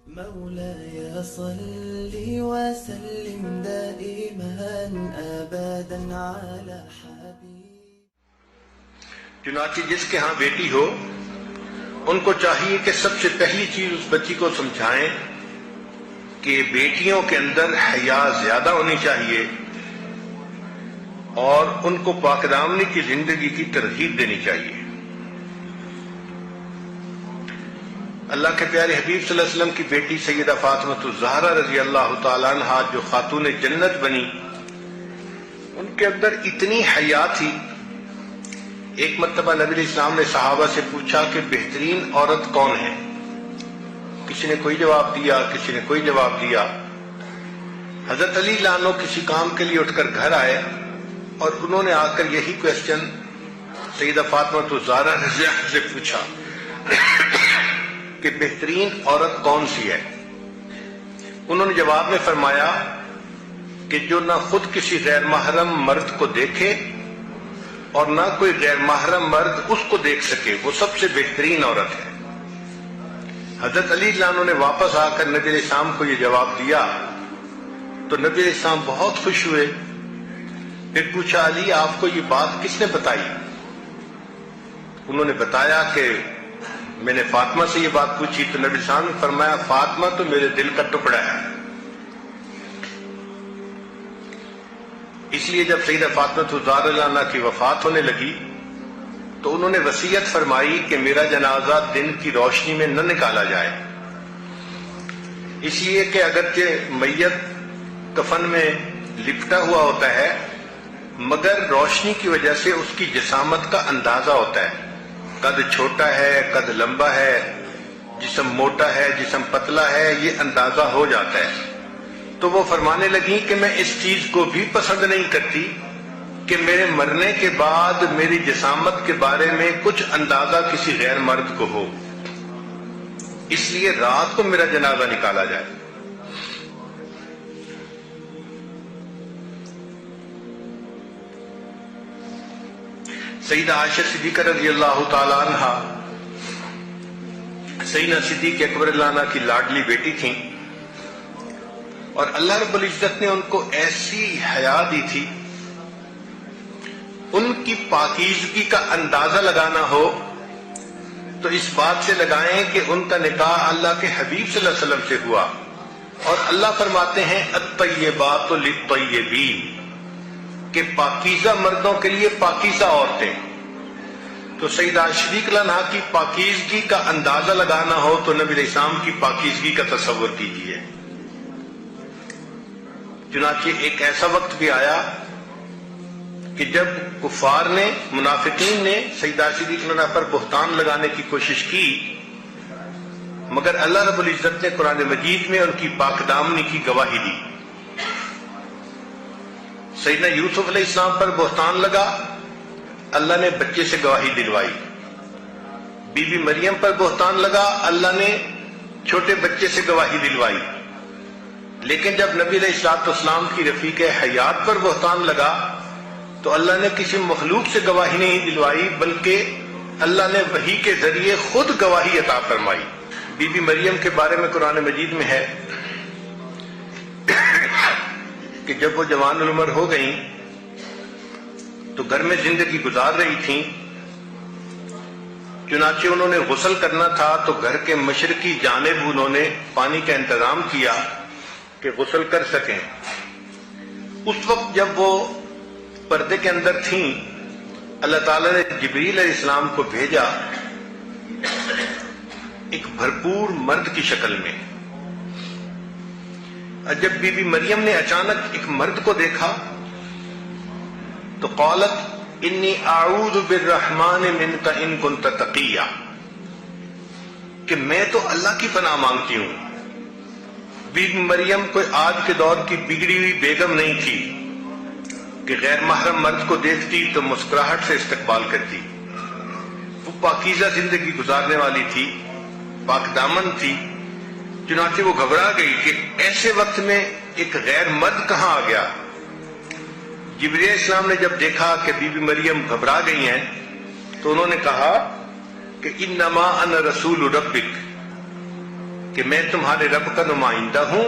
مولاي صل وسلم دائما ابدا على حبيب. چنانچہ جس کے ہاں بیٹی ہو ان کو چاہیے کہ سب سے پہلی چیز اس بچی کو سمجھائیں کہ بیٹیوں کے اندر حیا زیادہ ہونی چاہیے اور ان کو پاک دامنی کی زندگی کی ترغیب دینی چاہیے. اللہ کے پیارے حبیب صلی اللہ علیہ وسلم کی بیٹی سیدہ فاطمہ الزہرا رضی اللہ تعالیٰ عنہا جو خاتون جنت بنی، ان کے اندر اتنی حیا تھی. ایک مرتبہ نبی علیہ السلام نے صحابہ سے پوچھا کہ بہترین عورت کون ہے؟ کسی نے کوئی جواب دیا، کسی نے کوئی جواب دیا. حضرت علی عنہ کسی کام کے لیے اٹھ کر گھر آئے اور انہوں نے آ کر یہی کوسچن سیدہ فاطمہ الزہرا رضی اللہ عنہا سے پوچھا کہ بہترین عورت کون سی ہے؟ انہوں نے جواب میں فرمایا کہ جو نہ خود کسی غیر محرم مرد کو دیکھے اور نہ کوئی غیر محرم مرد اس کو دیکھ سکے، وہ سب سے بہترین عورت ہے. حضرت علی عنہ نے واپس آ کر نبی علیہ السلام کو یہ جواب دیا تو نبی علیہ السلام بہت خوش ہوئے. پھر پوچھا، علی آپ کو یہ بات کس نے بتائی؟ انہوں نے بتایا کہ میں نے فاطمہ سے یہ بات پوچھی. تو نبی السلام نے فرمایا فاطمہ تو میرے دل کا ٹکڑا ہے. اس لیے جب سیدہ فاطمہ الزہرا عنہا کی وفات ہونے لگی تو انہوں نے وصیت فرمائی کہ میرا جنازہ دن کی روشنی میں نہ نکالا جائے، اس لیے کہ اگرچہ میت کفن میں لپٹا ہوا ہوتا ہے مگر روشنی کی وجہ سے اس کی جسامت کا اندازہ ہوتا ہے. قد چھوٹا ہے، قد لمبا ہے، جسم موٹا ہے، جسم پتلا ہے، یہ اندازہ ہو جاتا ہے. تو وہ فرمانے لگی کہ میں اس چیز کو بھی پسند نہیں کرتی کہ میرے مرنے کے بعد میری جسامت کے بارے میں کچھ اندازہ کسی غیر مرد کو ہو، اس لیے رات کو میرا جنازہ نکالا جائے. سیدہ عائشہ صدیقہ رضی اللہ تعالی عنہا سیدنا صدیق اکبر رضی اللہ عنہ کی لاڈلی بیٹی تھیں اور اللہ رب العزت نے ان کو ایسی حیا دی تھی. ان کی پاکیزگی کا اندازہ لگانا ہو تو اس بات سے لگائیں کہ ان کا نکاح اللہ کے حبیب صلی اللہ علیہ وسلم سے ہوا اور اللہ فرماتے ہیں الطیبات للطیبین کہ پاکیزہ مردوں کے لیے پاکیزہ عورتیں. تو سیدہ صدیقہ رضی اللہ عنہا کی پاکیزگی کا اندازہ لگانا ہو تو نبی علیہ السلام کی پاکیزگی کا تصور کیجیے. چنانچہ ایک ایسا وقت بھی آیا کہ جب کفار نے، منافقین نے سیدہ صدیقہ رضی اللہ عنہا پر بہتان لگانے کی کوشش کی مگر اللہ رب العزت نے قرآن مجید میں ان کی پاک دامنی کی گواہی دی. سیدنا یوسف علیہ السلام پر بہتان لگا، اللہ نے بچے سے گواہی دلوائی. بی بی مریم پر بہتان لگا، اللہ نے چھوٹے بچے سے گواہی دلوائی. لیکن جب نبی علیہ الصلوۃ والسلام کی رفیق حیات پر بہتان لگا تو اللہ نے کسی مخلوق سے گواہی نہیں دلوائی بلکہ اللہ نے وحی کے ذریعے خود گواہی عطا فرمائی. بی بی مریم کے بارے میں قرآن مجید میں ہے کہ جب وہ جوان العمر ہو گئیں تو گھر میں زندگی گزار رہی تھیں. چنانچہ انہوں نے غسل کرنا تھا تو گھر کے مشرقی جانب انہوں نے پانی کا انتظام کیا کہ غسل کر سکیں. اس وقت جب وہ پردے کے اندر تھیں اللہ تعالیٰ نے جبریل علیہ السلام کو بھیجا ایک بھرپور مرد کی شکل میں. جب بی بی مریم نے اچانک ایک مرد کو دیکھا تو قالت انی اعوذ بالرحمن منک ان کنت تقیا، کہ میں تو اللہ کی پناہ مانگتی ہوں. بی بی مریم کوئی آج کے دور کی بگڑی ہوئی بیگم نہیں تھی کہ غیر محرم مرد کو دیکھتی تو مسکراہٹ سے استقبال کرتی. وہ پاکیزہ زندگی گزارنے والی تھی، پاک دامن تھی. چنانچہ وہ گھبرا گئی کہ ایسے وقت میں ایک غیر مرد کہاں آ گیا. جبرائیل علیہ السلام نے جب دیکھا کہ بی بی مریم گھبرا گئی ہیں تو انہوں نے کہا کہ انما انا رسول ربک، کہ میں تمہارے رب کا نمائندہ ہوں،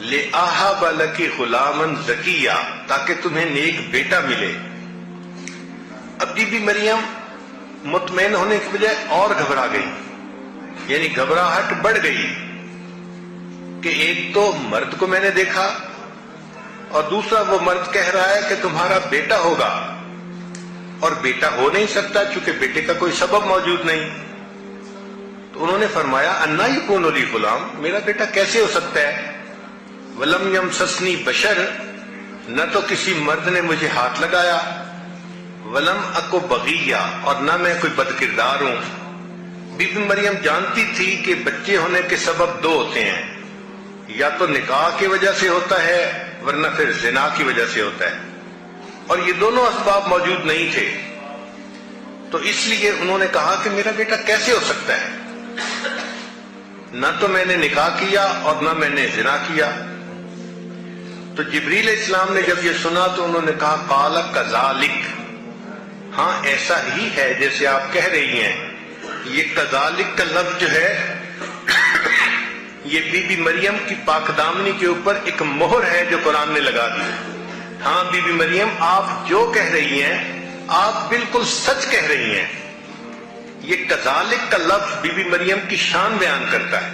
لِأَهَبَ لَكِ غُلَامًا زَكِيًّا، تاکہ تمہیں نیک بیٹا ملے۔ اب بی بی مریم مطمئن ہونے کی بجائے اور گھبرا گئی، یعنی گھبراہٹ بڑھ گئی کہ ایک تو مرد کو میں نے دیکھا اور دوسرا وہ مرد کہہ رہا ہے کہ تمہارا بیٹا ہوگا، اور بیٹا ہو نہیں سکتا چونکہ بیٹے کا کوئی سبب موجود نہیں۔ تو انہوں نے فرمایا اَنَّا يَكُونُ لِي غُلَامٌ، میرا بیٹا کیسے ہو سکتا ہے؟ وَلَمْ يَمْسَسْنِي بَشَرٌ، نہ تو کسی مرد نے مجھے ہاتھ لگایا، وَلَمْ أَكُ بَغِيًّا، اور نہ میں کوئی بد کردار ہوں۔ بی بی مریم جانتی تھی کہ بچے ہونے کے سبب دو ہوتے ہیں، یا تو نکاح کی وجہ سے ہوتا ہے ورنہ پھر زنا کی وجہ سے ہوتا ہے، اور یہ دونوں اسباب موجود نہیں تھے۔ تو اس لیے انہوں نے کہا کہ میرا بیٹا کیسے ہو سکتا ہے؟ نہ تو میں نے نکاح کیا اور نہ میں نے زنا کیا۔ تو جبریل علیہ السلام نے جب یہ سنا تو انہوں نے کہا قال کذالک، ہاں ایسا ہی ہے جیسے آپ کہہ رہی ہیں۔ یہ کذالک کا لفظ جو ہے یہ بی بی مریم کی پاک دامنی کے اوپر ایک مہر ہے جو قرآن نے لگا دی۔ ہاں بی بی مریم آپ جو کہہ رہی ہیں آپ بالکل سچ کہہ رہی ہیں۔ یہ کذالک کا لفظ بی بی مریم کی شان بیان کرتا ہے۔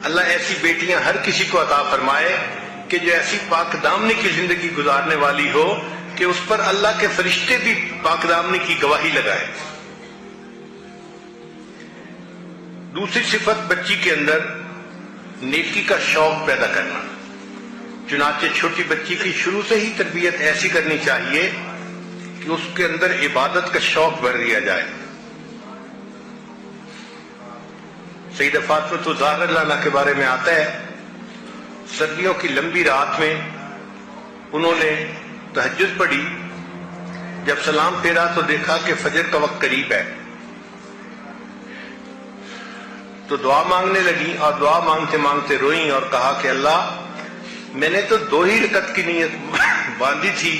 اللہ ایسی بیٹیاں ہر کسی کو عطا فرمائے کہ جو ایسی پاک دامنی کی زندگی گزارنے والی ہو کہ اس پر اللہ کے فرشتے بھی پاک دامنی کی گواہی لگائے۔ دوسری صفت بچی کے اندر نیکی کا شوق پیدا کرنا، چنانچہ چھوٹی بچی کی شروع سے ہی تربیت ایسی کرنی چاہیے کہ اس کے اندر عبادت کا شوق بھر دیا جائے۔ سیدہ فاطمہ الزہرا رضی اللہ عنہا کے بارے میں آتا ہے، سردیوں کی لمبی رات میں انہوں نے تہجد پڑھی، جب سلام پھیرا تو دیکھا کہ فجر کا وقت قریب ہے، تو دعا مانگنے لگی اور دعا مانگتے مانگتے روئیں اور کہا کہ اللہ میں نے تو 2 ہی رکعت کی نیت باندھی تھی،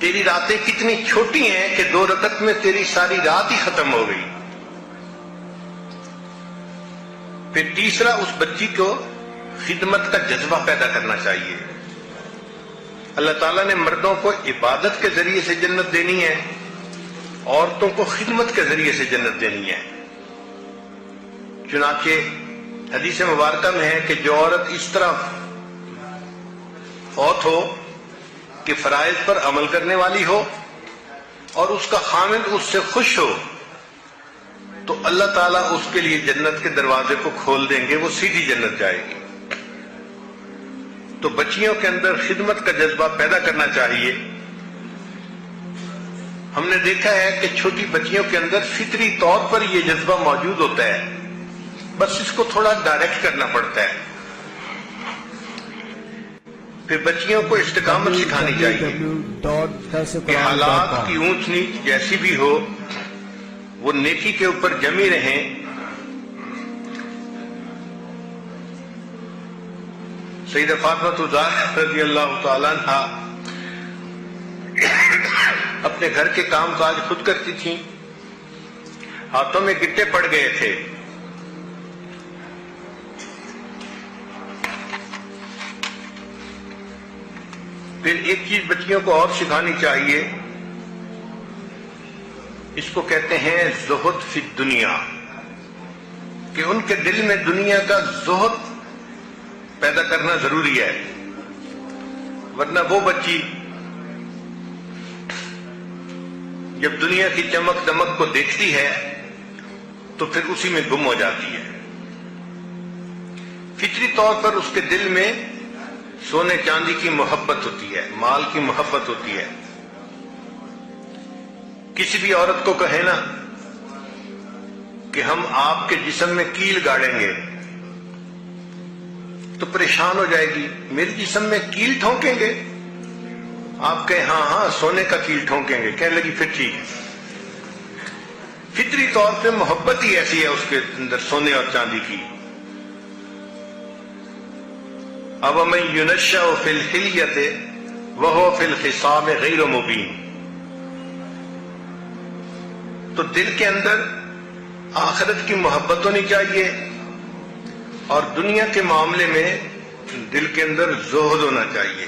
تیری راتیں کتنی چھوٹی ہیں کہ 2 رکعت میں تیری ساری رات ہی ختم ہو گئی۔ پھر تیسرا اس بچی کو خدمت کا جذبہ پیدا کرنا چاہیے۔ اللہ تعالیٰ نے مردوں کو عبادت کے ذریعے سے جنت دینی ہے، عورتوں کو خدمت کے ذریعے سے جنت دینی ہے۔ چنانچہ حدیث مبارکہ میں ہے کہ جو عورت اس طرح فوت ہو کہ فرائض پر عمل کرنے والی ہو اور اس کا خامد اس سے خوش ہو تو اللہ تعالیٰ اس کے لیے جنت کے دروازے کو کھول دیں گے، وہ سیدھی جنت جائے گی۔ تو بچیوں کے اندر خدمت کا جذبہ پیدا کرنا چاہیے۔ ہم نے دیکھا ہے کہ چھوٹی بچیوں کے اندر فطری طور پر یہ جذبہ موجود ہوتا ہے، بس اس کو تھوڑا ڈائریکٹ کرنا پڑتا ہے۔ پھر بچیوں کو استقامت سکھانی چاہیے کہ حالات کی اونچ نیچ جیسی بھی ہو وہ نیکی کے اوپر جمی رہیں۔ سیدہ فاطمہ الزہرا رضی اللہ تعالیٰ عنہا اپنے گھر کے کام کاج خود کرتی تھیں، ہاتھوں میں گٹے پڑ گئے تھے، پھر ایک چیز بچیوں کو اور سکھانی چاہیے، اس کو کہتے ہیں زہد فی الدنیا، کہ ان کے دل میں دنیا کا زہد پیدا کرنا ضروری ہے، ورنہ وہ بچی جب دنیا کی چمک دمک کو دیکھتی ہے تو پھر اسی میں گم ہو جاتی ہے۔ فطری طور پر اس کے دل میں سونے چاندی کی محبت ہوتی ہے، مال کی محبت ہوتی ہے۔ کسی بھی عورت کو کہے نا کہ ہم آپ کے جسم میں کیل گاڑیں گے تو پریشان ہو جائے گی، میرے جسم میں کیل ٹھونکیں گے؟ آپ کہیں ہاں ہاں سونے کا کیل ٹھونکیں گے، کہنے لگی پھر ٹھیک ہے۔ فطری طور پہ محبت ہی ایسی ہے اس کے اندر سونے اور چاندی کی۔ أَوَمَن يُنَشَّأُ فِي الْحِلْيَةِ وَهُوَ فِي الْخِصَامِ غَيْرُ مُبِينٍ، تو دل کے اندر آخرت کی محبت ہونی چاہیے اور دنیا کے معاملے میں دل کے اندر زہد ہونا چاہیے.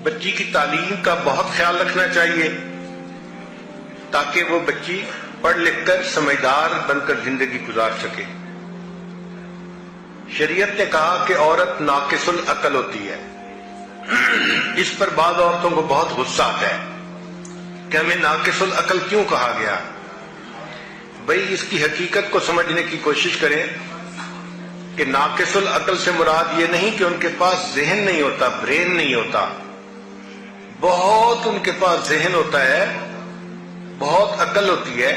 بچی کی تعلیم کا بہت خیال رکھنا چاہیے تاکہ وہ بچی پڑھ لکھ کر سمجھدار بن کر زندگی گزار سکے. شریعت نے کہا کہ عورت ناقص العقل ہوتی ہے. اس پر بعض عورتوں کو بہت غصہ آتا ہے کہ ہمیں ناقص العقل کیوں کہا گیا. بھئی اس کی حقیقت کو سمجھنے کی کوشش کریں کہ ناقص العقل سے مراد یہ نہیں کہ ان کے پاس ذہن نہیں ہوتا، برین نہیں ہوتا. بہت ان کے پاس ذہن ہوتا ہے، بہت عقل ہوتی ہے.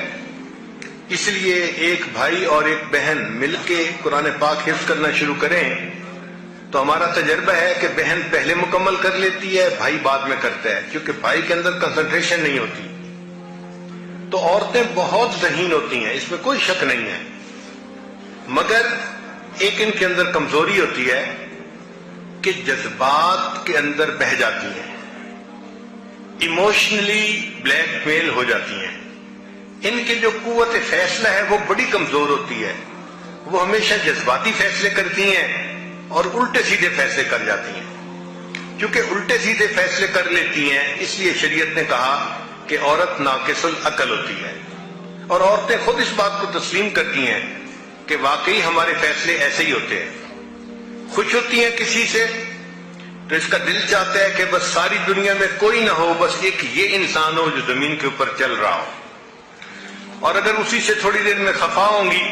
اس لیے ایک بھائی اور ایک بہن مل کے قرآن پاک حفظ کرنا شروع کریں تو ہمارا تجربہ ہے کہ بہن پہلے مکمل کر لیتی ہے، بھائی بعد میں کرتا ہے، کیونکہ بھائی کے اندر کنسنٹریشن نہیں ہوتی. تو عورتیں بہت ذہین ہوتی ہیں، اس میں کوئی شک نہیں ہے، مگر ایک ان کے اندر کمزوری ہوتی ہے کہ جذبات کے اندر بہہ جاتی ہیں، ایموشنلی بلیک میل ہو جاتی ہیں. ان کی جو قوت فیصلہ ہے وہ بڑی کمزور ہوتی ہے. وہ ہمیشہ جذباتی فیصلے کرتی ہیں اور الٹے سیدھے فیصلے کر جاتی ہیں. کیونکہ الٹے سیدھے فیصلے کر لیتی ہیں اس لیے شریعت نے کہا کہ عورت ناقص العقل ہوتی ہے. اور عورتیں خود اس بات کو تسلیم کرتی ہیں کہ واقعی ہمارے فیصلے ایسے ہی ہوتے ہیں. خوش ہوتی ہیں کسی سے تو اس کا دل چاہتا ہے کہ بس ساری دنیا میں کوئی نہ ہو، بس ایک یہ انسان ہو جو زمین کے اوپر چل رہا ہو. اور اگر اسی سے تھوڑی دیر میں خفا ہوں گی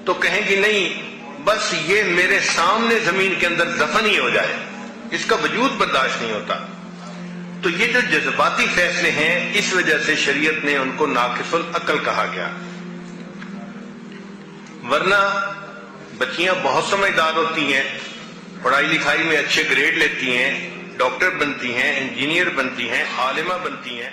تو کہیں گی نہیں، بس یہ میرے سامنے زمین کے اندر دفن ہی ہو جائے، اس کا وجود برداشت نہیں ہوتا. تو یہ جو جذباتی فیصلے ہیں اس وجہ سے شریعت نے ان کو ناقص العقل کہا گیا. ورنہ بچیاں بہت سمجھدار ہوتی ہیں، پڑھائی لکھائی میں اچھے گریڈ لیتی ہیں، ڈاکٹر بنتی ہیں، انجینئر بنتی ہیں، عالمہ بنتی ہیں.